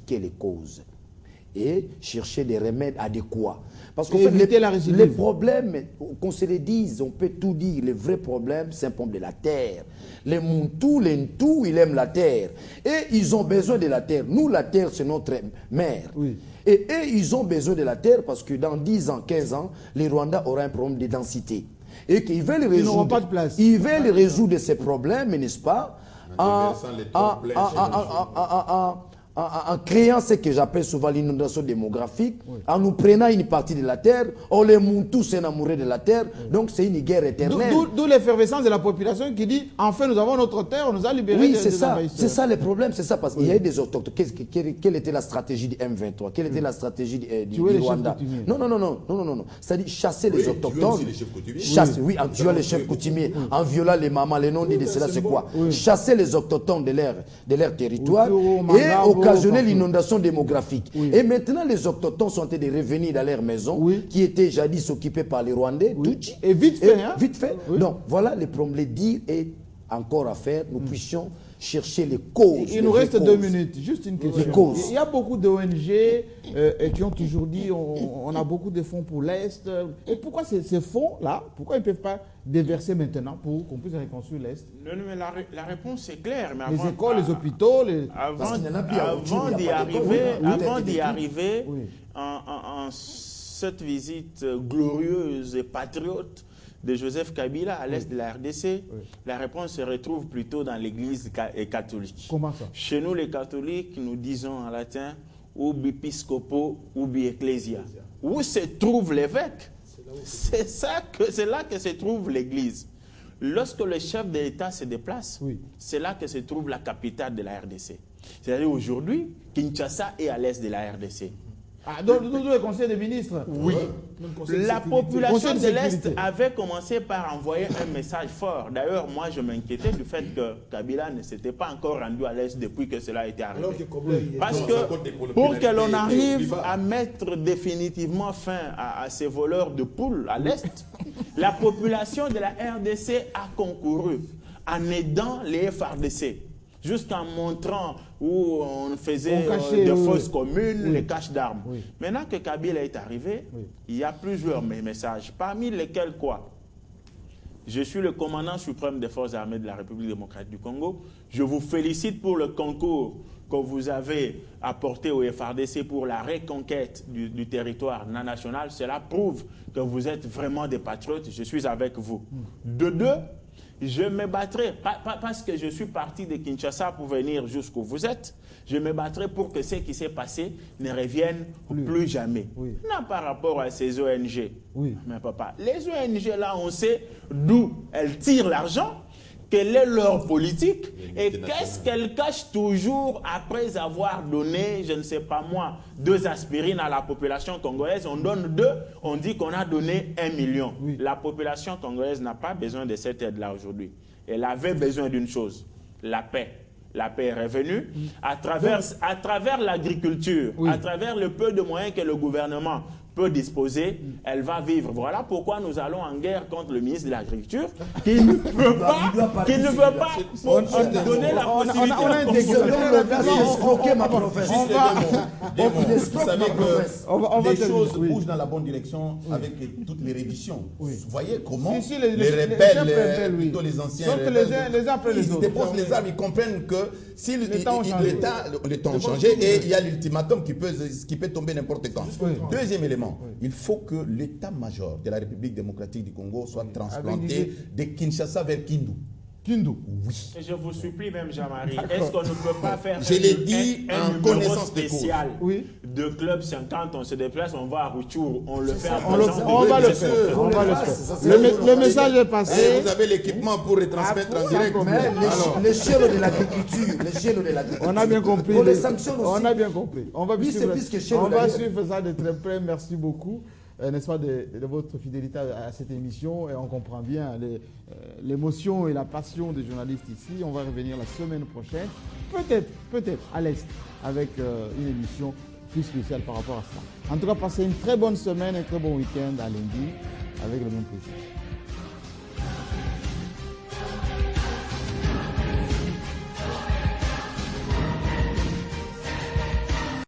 éradiquer les causes et chercher des remèdes adéquats. Parce qu'en fait, les problèmes, qu'on se les dise, on peut tout dire, les vrais problèmes, c'est un problème de la terre. Les Muntu, les Ntu, ils aiment la terre. Et ils ont besoin de la terre. Nous, la terre, c'est notre mère. Oui. Et eux, ils ont besoin de la terre parce que dans 10 ans, 15 ans, les Rwandais auront un problème de densité. Et qu'ils veulent résoudre, ils n'auront pas de place. Ils veulent résoudre ces problèmes, n'est-ce pas, en créant ce que j'appelle souvent l'inondation démographique, en nous prenant une partie de la terre, on les monte tous enamorés de la terre, donc c'est une guerre éternelle. D'où l'effervescence de la population qui dit, enfin nous avons notre terre, on nous a libérés. Oui, c'est ça, c'est ça le problème, c'est ça, parce qu'il y a eu des autochtones. Quelle était la stratégie du M23? Quelle était la stratégie du Rwanda? Non. C'est-à-dire chasser les autochtones, oui, en tuant les chefs coutumiers, en violant les mamans, les non-dits de cela, c'est quoi? Chasser les autochtones de leur territoire et occasionner l'inondation démographique. Et maintenant, les autochtones sont en train de revenir dans leurs maisons, qui étaient jadis occupées par les Rwandais. Et vite fait. Vite fait. Donc, voilà les problèmes. Les dire est encore à faire. Nous puissions chercher les causes. Il nous reste 2 minutes. Juste une question. Il y a beaucoup d'ONG qui ont toujours dit on a beaucoup de fonds pour l'Est. Et pourquoi ces fonds-là, pourquoi ils ne peuvent pas déverser maintenant pour qu'on puisse reconstruire l'Est? Non, mais la réponse est claire. Mais les écoles, les hôpitaux, avant d'y arriver, en cette visite glorieuse et patriote de Joseph Kabila à l'est de la RDC, la réponse se retrouve plutôt dans l'église catholique. Comment ça? Chez nous, les catholiques, nous disons en latin ubi episcopo, ubi ecclesia. Où se trouve l'évêque? C'est là que se trouve l'église. Lorsque le chef de l'État se déplace, c'est là que se trouve la capitale de la RDC. C'est-à-dire aujourd'hui, Kinshasa est à l'est de la RDC. Donc le Conseil des ministres. Oui. La population de l'Est avait commencé par envoyer un message fort. D'ailleurs, moi, je m'inquiétais du fait que Kabila ne s'était pas encore rendu à l'Est depuis que cela a été arrivé. Parce que pour que l'on arrive à mettre définitivement fin à ces voleurs de poules à l'Est, la population de la RDC a concouru en aidant les FARDC. Jusqu'en montrant où on faisait des fausses communes, les caches d'armes. Maintenant que Kabila est arrivé, il y a plusieurs messages, parmi lesquels quoi? Je suis le commandant suprême des forces armées de la République démocratique du Congo. Je vous félicite pour le concours que vous avez apporté au FARDC pour la reconquête du territoire national. Cela prouve que vous êtes vraiment des patriotes. Je suis avec vous. De deux, je me battrai, pas parce que je suis parti de Kinshasa pour venir jusqu'où vous êtes, je me battrai pour que ce qui s'est passé ne revienne plus jamais. Non, par rapport à ces ONG. Mais papa, les ONG là, on sait d'où elles tirent l'argent, quelle est leur politique et qu'est-ce qu'elles cachent toujours après avoir donné, je ne sais pas moi, 2 aspirines à la population congolaise. On donne 2, on dit qu'on a donné 1 million. La population congolaise n'a pas besoin de cette aide-là aujourd'hui. Elle avait besoin d'une chose, la paix. La paix est revenue à travers l'agriculture, à travers le peu de moyens que le gouvernement peut disposer, elle va vivre. Voilà pourquoi nous allons en guerre contre le ministre de l'Agriculture qui ne veut pas donner la possibilité. On a intégré ma professe. Vous savez que les choses bougent dans la bonne direction avec toutes les redditions. Vous voyez comment les rebelles, plutôt les anciens rebelles, ils déposent les armes, ils comprennent que si le temps a changé et il y a l'ultimatum qui peut tomber n'importe quand. Deuxième élément, il faut que l'état-major de la République démocratique du Congo soit transplanté de Kinshasa vers Kindu. Kindu. Oui. Je vous supplie même, Jean-Marie, est-ce qu'on ne peut pas faire un numéro spécial de Club 50, on se déplace, on va à Rutshuru, on le fait on va le faire. Le message est passé. Et vous avez l'équipement pour retransmettre en direct. L'échelle de l'agriculture. On a bien compris. Pour les sanctions aussi. On a bien compris. On va suivre ça de très près. Merci beaucoup. N'est-ce pas, de votre fidélité à cette émission, et on comprend bien l'émotion et la passion des journalistes ici. On va revenir la semaine prochaine, peut-être à l'Est, avec une émission plus spéciale par rapport à ça. En tout cas, passez une très bonne semaine, un très bon week-end à lundi, avec le même plaisir.